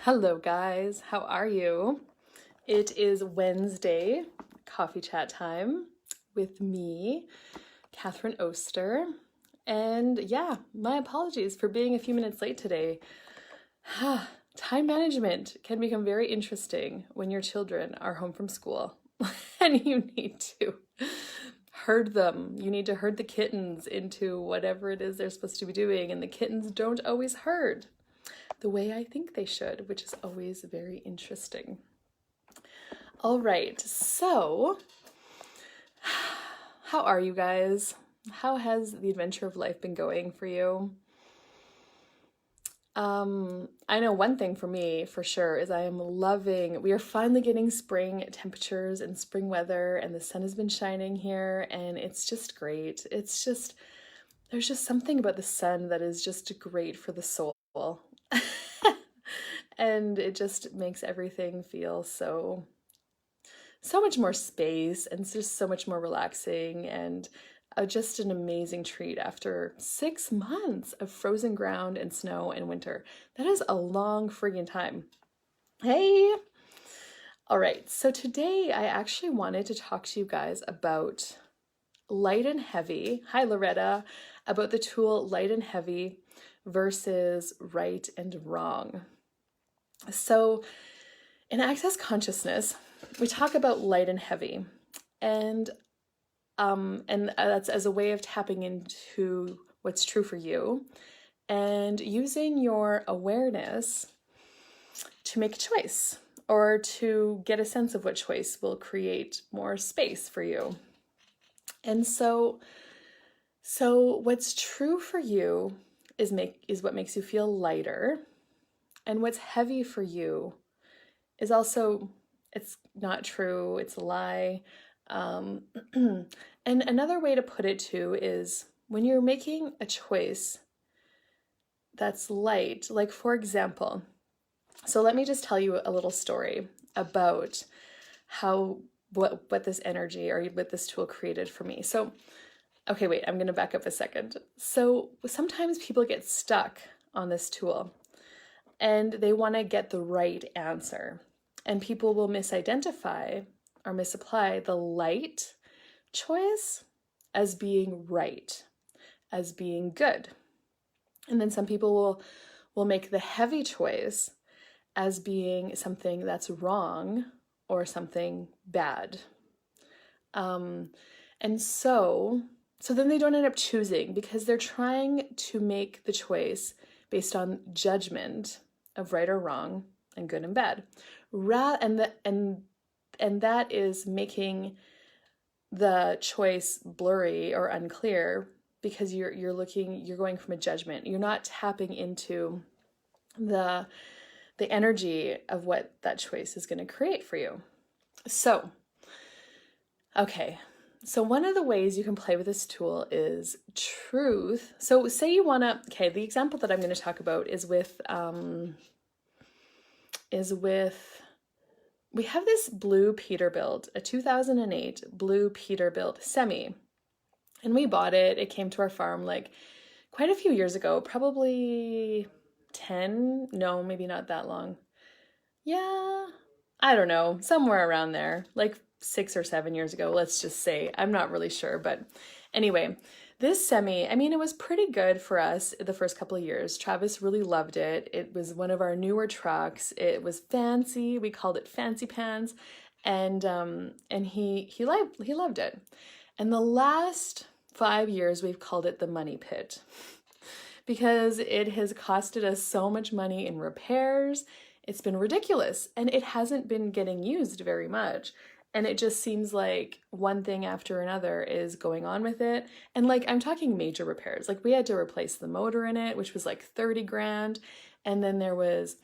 Hello, guys. How are you? It is Wednesday, coffee chat time with me, Catherine Oster. And yeah, my apologies for being a few minutes late today. Time management can become very interesting when your children are home from school and you need to herd them. You need to herd the kittens into whatever it is they're supposed to be doing, and the kittens don't always herd the way I think they should, which is always very interesting. All right, so how are you guys? How has the adventure of life been going for you? I know one thing for me for sure is I am loving, we are finally getting spring temperatures and spring weather, and the sun has been shining here, and it's just great. There's just something about the sun that is just great for the soul. And it just makes everything feel so much more space, and it's just so much more relaxing, and just an amazing treat after 6 months of frozen ground and snow and winter. That is a long friggin' time. Hey! All right, so today I actually wanted to talk to you guys about light and heavy. Hi, Loretta. About the tool light and heavy versus right and wrong. So in Access Consciousness, we talk about light and heavy, and that's as a way of tapping into what's true for you and using your awareness to make a choice or to get a sense of what choice will create more space for you. And so what's true for you is what makes you feel lighter, and what's heavy for you is also, it's not true, it's a lie. And another way to put it too is when you're making a choice that's light, like for example, so let me just tell you a little story about what this energy or what this tool created for me. So, okay, wait, I'm gonna back up a second. So sometimes people get stuck on this tool and they wanna get the right answer. And people will misidentify or misapply the light choice as being right, as being good. And then some people will make the heavy choice as being something that's wrong or something bad. And so then they don't end up choosing because they're trying to make the choice based on judgment of right or wrong and good and bad. And that is making the choice blurry or unclear because you're going from a judgment. You're not tapping into the energy of what that choice is going to create for you. So, okay. So one of the ways you can play with this tool is truth. So say you want to, okay, the example that I'm going to talk about is with we have this blue Peterbilt, a 2008 blue Peterbilt semi, and we bought it. It came to our farm like quite a few years ago, probably 10, no, maybe not that long. Yeah, I don't know, somewhere around there, like 6 or 7 years ago, let's just say. I'm not really sure, but anyway, this semi, I mean, it was pretty good for us the first couple of years. Travis really loved it. It was one of our newer trucks. It was fancy. We called it Fancy Pants, and he loved it. And the last 5 years, we've called it the Money Pit because it has costed us so much money in repairs. It's been ridiculous, and it hasn't been getting used very much. And it just seems like one thing after another is going on with it. And like, I'm talking major repairs. Like we had to replace the motor in it, which was like 30 grand. And then there was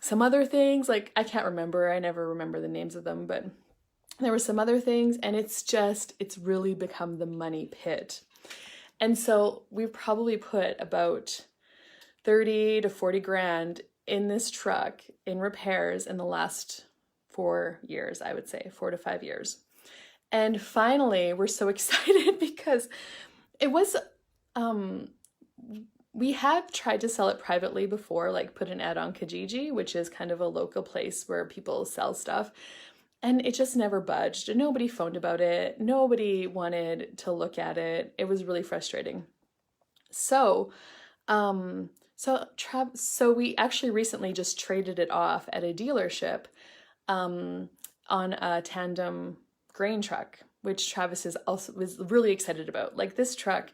some other things, like I can't remember. I never remember the names of them, but there were some other things, and it's really become the money pit. And so we've probably put about 30 to 40 grand in this truck in repairs in the last 4 years, I would say 4 to 5 years. And finally, we're so excited because it was we have tried to sell it privately before, like put an ad on Kijiji, which is kind of a local place where people sell stuff. And it just never budged. Nobody phoned about it. Nobody wanted to look at it. It was really frustrating. So, so we actually recently just traded it off at a dealership, on a tandem grain truck, which Travis is also was really excited about. Like, this truck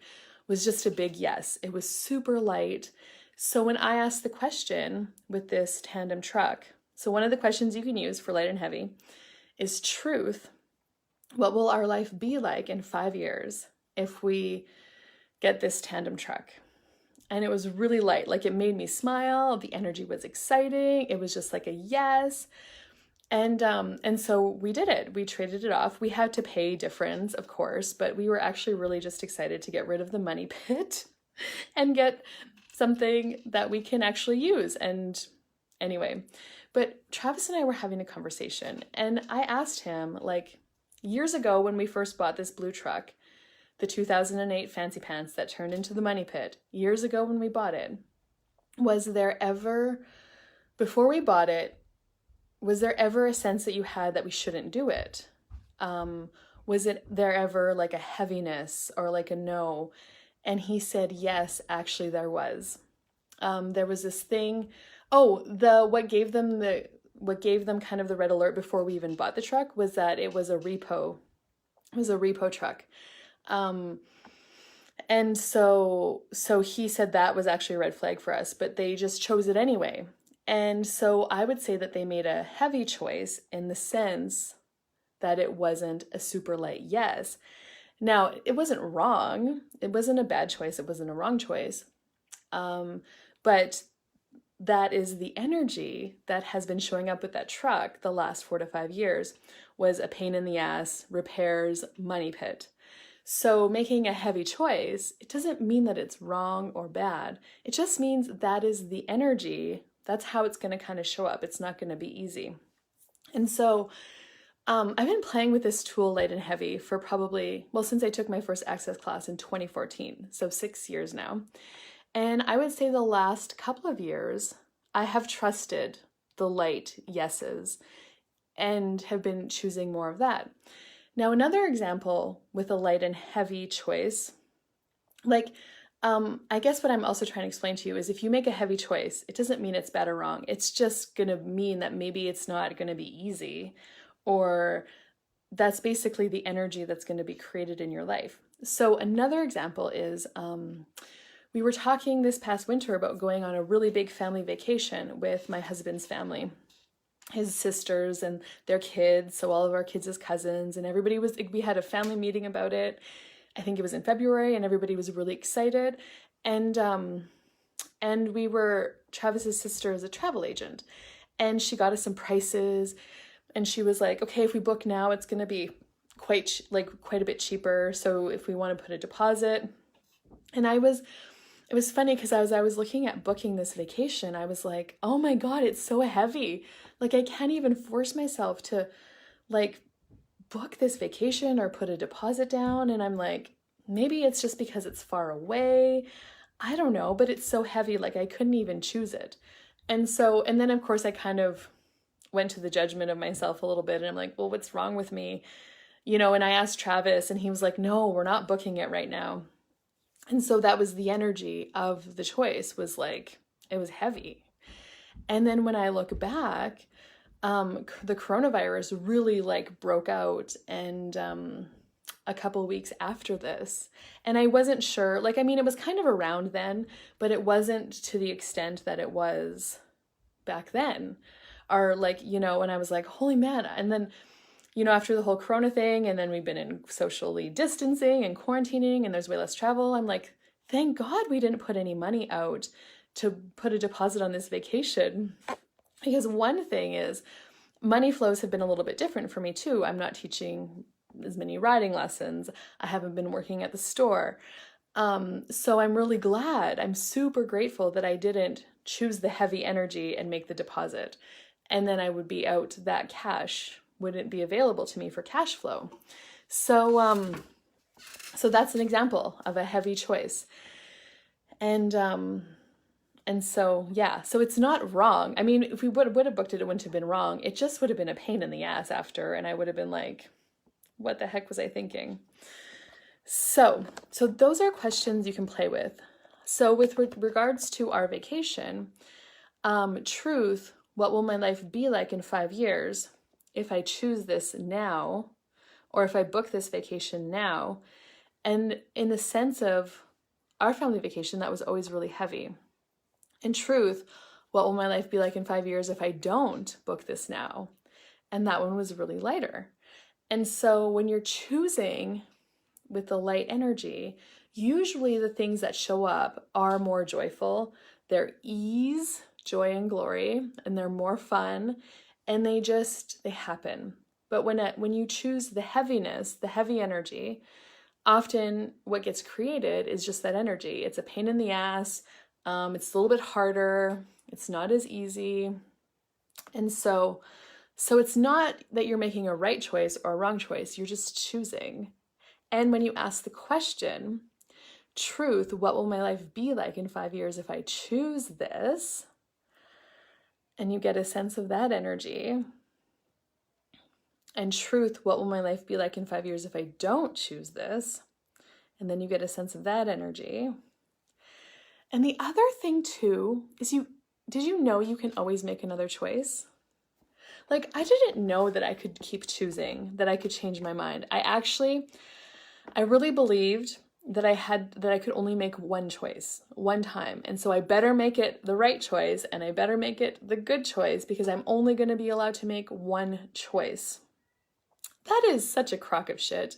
was just a big yes. It was super light. So when I asked the question with this tandem truck, so one of the questions you can use for light and heavy is truth. What will our life be like in 5 years if we get this tandem truck? And it was really light. Like, it made me smile. The energy was exciting. It was just like a yes. And so we did it. We traded it off. We had to pay difference, of course, but we were actually really just excited to get rid of the money pit and get something that we can actually use. And anyway, but Travis and I were having a conversation, and I asked him, like, years ago when we first bought this blue truck, the 2008 Fancy Pants that turned into the money pit, years ago when we bought it, was there ever, before we bought it, was there ever a sense that you had that we shouldn't do it? Was there ever like a heaviness or like a no? And he said, yes, actually there was. There was this thing. Oh, what gave them kind of the red alert before we even bought the truck was that it was a repo. It was a repo truck. And so he said that was actually a red flag for us, but they just chose it anyway. And so I would say that they made a heavy choice in the sense that it wasn't a super light yes. Now, it wasn't wrong. It wasn't a bad choice. It wasn't a wrong choice. But that is the energy that has been showing up with that truck the last 4 to 5 years, was a pain in the ass, repairs, money pit. So making a heavy choice, it doesn't mean that it's wrong or bad. It just means that is the energy. That's how it's going to kind of show up. It's not going to be easy. And so I've been playing with this tool, light and heavy, for probably, well, since I took my first access class in 2014, so 6 years now. And I would say the last couple of years, I have trusted the light yeses and have been choosing more of that. Now, another example with a light and heavy choice, like, I guess what I'm also trying to explain to you is if you make a heavy choice, it doesn't mean it's bad or wrong. It's just going to mean that maybe it's not going to be easy, or that's basically the energy that's going to be created in your life. So another example is we were talking this past winter about going on a really big family vacation with my husband's family, his sisters and their kids, so all of our kids as cousins, and we had a family meeting about it. I think it was in February, and everybody was really excited. And Travis's sister is a travel agent, and she got us some prices, and she was like, okay, if we book now, it's going to be quite a bit cheaper. So if we want to put a deposit. And it was funny because as I was looking at booking this vacation, I was like, oh my God, it's so heavy. Like, I can't even force myself to like book this vacation or put a deposit down. And I'm like, maybe it's just because it's far away. I don't know, but it's so heavy. Like, I couldn't even choose it. And then of course I kind of went to the judgment of myself a little bit, and I'm like, well, what's wrong with me? And I asked Travis, and he was like, no, we're not booking it right now. And so that was the energy of the choice, was like, it was heavy. And then when I look back, the coronavirus really like broke out, and a couple weeks after this, and I wasn't sure, like, I mean, it was kind of around then, but it wasn't to the extent that it was back then, or like, and I was like, holy man. And then, after the whole Corona thing, and then we've been in socially distancing and quarantining, and there's way less travel, I'm like, thank God we didn't put any money out to put a deposit on this vacation. Because one thing is, money flows have been a little bit different for me too. I'm not teaching as many riding lessons. I haven't been working at the store. So I'm really glad. I'm super grateful that I didn't choose the heavy energy and make the deposit. And then I would be out, that cash wouldn't be available to me for cash flow. So that's an example of a heavy choice. And so, yeah, so it's not wrong. I mean, if we would have booked it, it wouldn't have been wrong. It just would have been a pain in the ass after, and I would have been like, what the heck was I thinking? So those are questions you can play with. So with regards to our vacation, truth, what will my life be like in 5 years if I choose this now, or if I book this vacation now? And in the sense of our family vacation, that was always really heavy. In truth, what will my life be like in 5 years if I don't book this now? And that one was really lighter. And so when you're choosing with the light energy, usually the things that show up are more joyful. They're ease, joy, and glory, and they're more fun, and they happen. But when you choose the heaviness, the heavy energy, often what gets created is just that energy. It's a pain in the ass. It's a little bit harder. It's not as easy. And so it's not that you're making a right choice or a wrong choice. You're just choosing. And when you ask the question, truth, what will my life be like in 5 years if I choose this? And you get a sense of that energy. And truth, what will my life be like in 5 years if I don't choose this? And then you get a sense of that energy. And the other thing too is did you know you can always make another choice? Like, I didn't know that I could keep choosing, that I could change my mind. I really believed that I could only make one choice, one time. And so I better make it the right choice, and I better make it the good choice, because I'm only going to be allowed to make one choice. That is such a crock of shit.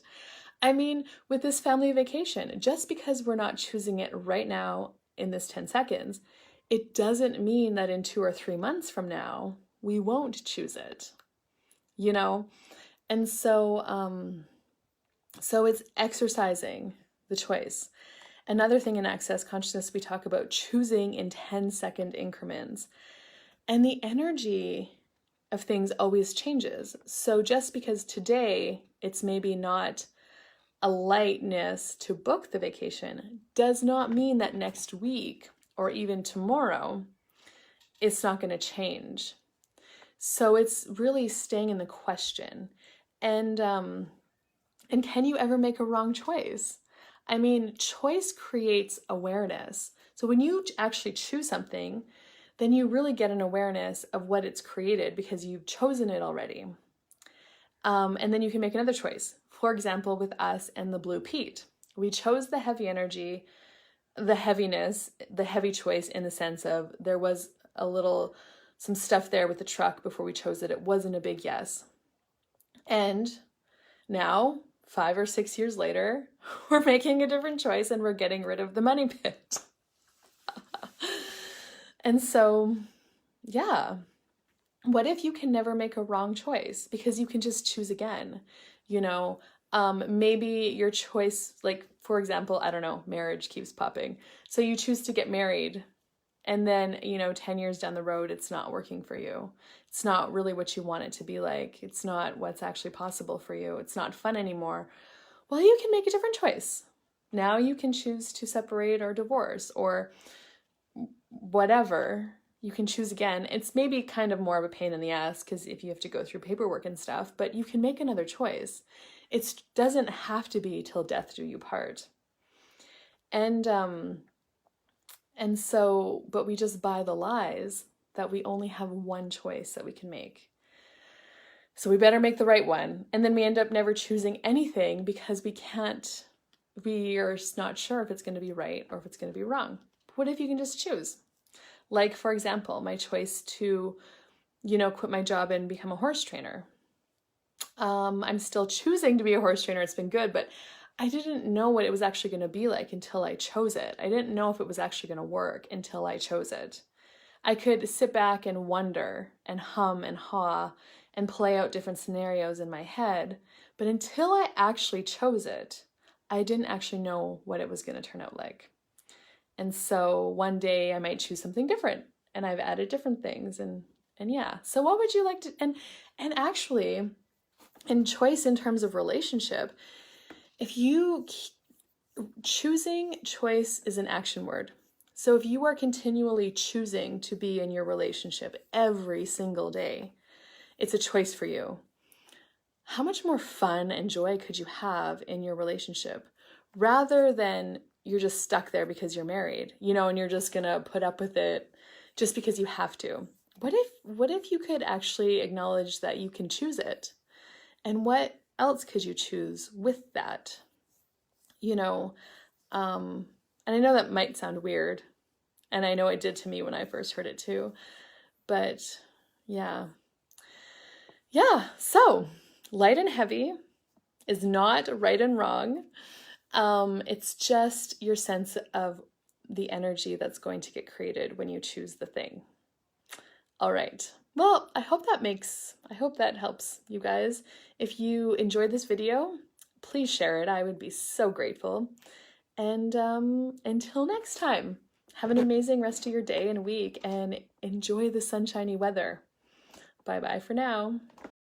I mean, with this family vacation, just because we're not choosing it right now in this 10 seconds, it doesn't mean that in 2 or 3 months from now, we won't choose it, you know? And so it's exercising the choice. Another thing in Access Consciousness, we talk about choosing in 10-second increments. And the energy of things always changes. So just because today it's maybe not a lightness to book the vacation does not mean that next week or even tomorrow it's not going to change. So it's really staying in the question. And can you ever make a wrong choice? I mean, choice creates awareness. So when you actually choose something, then you really get an awareness of what it's created because you've chosen it already. And then you can make another choice. For example, with us and the blue peat, we chose the heavy energy, the heaviness, the heavy choice, in the sense of there was some stuff there with the truck before we chose it. It wasn't a big yes. And now, 5 or 6 years later, we're making a different choice and we're getting rid of the money pit. And so, yeah, what if you can never make a wrong choice because you can just choose again? You know, maybe your choice, like, for example, I don't know, marriage keeps popping. So you choose to get married, and then, 10 years down the road, it's not working for you. It's not really what you want it to be like. It's not what's actually possible for you. It's not fun anymore. Well, you can make a different choice. Now you can choose to separate or divorce or whatever. You can choose again. It's maybe kind of more of a pain in the ass because if you have to go through paperwork and stuff, but you can make another choice. It doesn't have to be till death do you part. And so, but we just buy the lies that we only have one choice that we can make. So we better make the right one. And then we end up never choosing anything because we are not sure if it's going to be right or if it's going to be wrong. What if you can just choose? Like, for example, my choice to, quit my job and become a horse trainer. I'm still choosing to be a horse trainer. It's been good, but I didn't know what it was actually going to be like until I chose it. I didn't know if it was actually going to work until I chose it. I could sit back and wonder and hum and haw and play out different scenarios in my head, but until I actually chose it, I didn't actually know what it was going to turn out like. And so one day I might choose something different, and I've added different things, and yeah. So what would you like to, and actually, in choice in terms of relationship, if you choosing choice is an action word. So if you are continually choosing to be in your relationship every single day, it's a choice for you. How much more fun and joy could you have in your relationship rather than you're just stuck there because you're married, and you're just gonna put up with it just because you have to? What if you could actually acknowledge that you can choose it? And what else could you choose with that? And I know that might sound weird, and I know it did to me when I first heard it too, but yeah. Yeah, so light and heavy is not right and wrong. It's just your sense of the energy that's going to get created when you choose the thing. All right. Well, I hope that helps you guys. If you enjoyed this video, please share it. I would be so grateful. And until next time, have an amazing rest of your day and week and enjoy the sunshiny weather. Bye-bye for now.